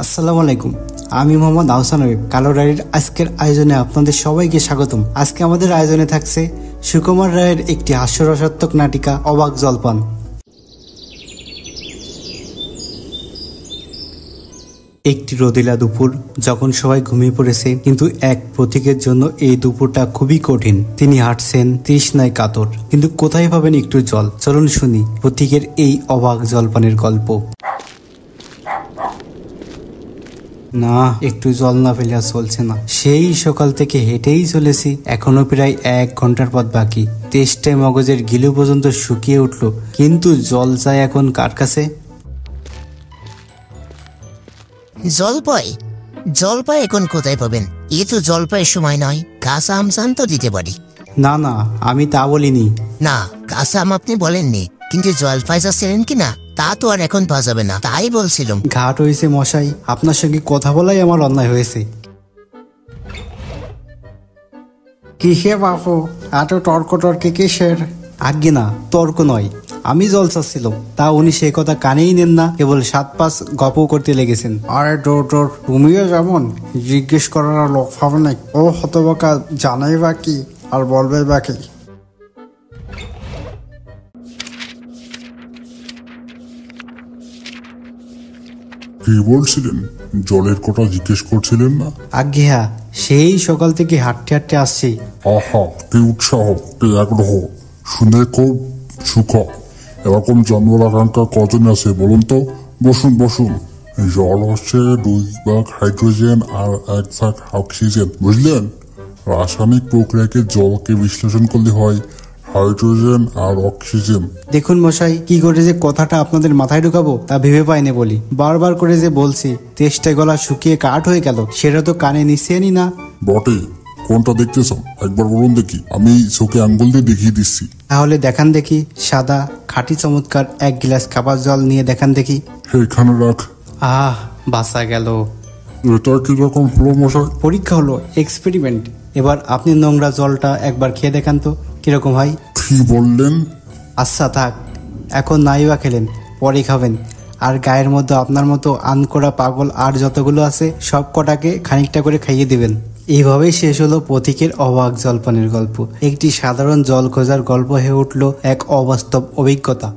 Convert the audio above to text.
আসসালামু আলাইকুম। আমি মোহাম্মদ আহসান হাবিব। কালো ডায়েরির আজকের আয়োজনে আপনাদের সবাইকে স্বাগতম। আজকে আমাদের আয়োজনে থাকছে সুকুমার রায়ের একটি হাস্যরসাত্মক নাটিকা অবাক জলপান। একটি রোদেলা দুপুর, যখন সবাই ঘুমিয়ে পড়েছে, কিন্তু এক পথিকের জন্য এই দুপুরটা খুবই কঠিন। তিনি হাঁটছেন তৃষ্ণায় কাতর, কিন্তু কোথায় পাবেন একটু জল? চলুন শুনি পথিকের এই অবাক জলপানের গল্প। না, একটু জল না পেলে আর চলছে না। সেই সকাল থেকে হেঁটেই চলেছি, এখনো প্রায় 1 ঘন্টার পথ বাকি। তেষ্টায় মগজের গিলু পর্যন্ত শুকিয়ে উঠল, কিন্তু জল চাই এখন কার কাছে? জলপাই এখন কোথায় পাবেন? এ তো জলপাইয়ের সময় নয়, কাঁচা আম চান তো দিতে পারি। না না, আমি তা বলিনি। না, কাঁচা আম আপনি বলেননি, কিন্তু জলপাই চাচ্ছিলেন কিনা তা তো আর এখন পাওয়া যাবে না, তাই বলছিলাম। ঘাট হয়েছে মশাই, আপনার সঙ্গে কথা বলাই আমার অন্যায় হয়েছে। কিসে বাপু এত তর্ক টর্কে কিসের? আজ্ঞে না, তর্ক নয়, আমি জল চাচ্ছিলাম, তা উনি সে কথা কানেই নেন না, কেবল 7-5 গপ করতে লেগেছেন। আরে ডোর, তুমিও যেমন জিজ্ঞেস করার লোক হবে না। ও হতবাকা জানাই বা কি আর বলবে বা কি? কি বলছিলেন? জলের কথা জিজ্ঞেস করছিলেন না? আজ্ঞে হ্যাঁ, সেই সকাল থেকে হাঁটতে হাঁটতে আসছি। আহা, কি উৎসাহ, কি আগ্রহ, শুনে খুব সুখ। এরকম জন্মের আকাঙ্ক্ষা কজন আছে বলুন তো? বসুন বসুন। জল হচ্ছে 2 ভাগ হাইড্রোজেন আর 1 ভাগ অক্সিজেন, বুঝলেন? রাসায়নিক প্রক্রিয়াকে জলকে বিশ্লেষণ করলে হয় হাইড্রোজেন আর অক্সিজেন। দেখুন মশাই, কি করে যে কথাটা আপনাদের মাথায় ঢুকাবো তা ভেবে পাইনি বলি। বারবার করে যে বলছি, তেষ্টায় গলা শুকিয়ে কাঠ হয়ে গেল, সেটা তো কানে নিচ্ছেনই না। বটে, কোনটা দেখতেছ একবার বলুন দেখি, আমি চোখে আঙ্গুল দিয়ে দেখিয়ে দিচ্ছি। তাহলে দেখান দেখি, সাদা খাঁটি চমৎকার 1 গ্লাস খাবার জল নিয়ে দেখান দেখি। এখানে রাখ। বাঁচা গেল। এটা কিরকম হলো মশাই? পরীক্ষা হলো, এক্সপেরিমেন্ট। এবার আপনি নোংরা জলটা একবার খেয়ে দেখান তো কিরকম হয়। কি বললেন? আচ্ছা থাক, এখন নাই বা খেলেন, পরে খাবেন। আর গায়ের মধ্যে আপনার মতো আনকোড়া পাগল আর যতগুলো আছে, সব কটাকে খানিকটা করে খাইয়ে দিবেন। এইভাবেই শেষ হলো পথিকের অবাক জলপানের গল্প। একটি সাধারণ জল খোঁজার গল্প হয়ে উঠল এক অবাস্তব অভিজ্ঞতা।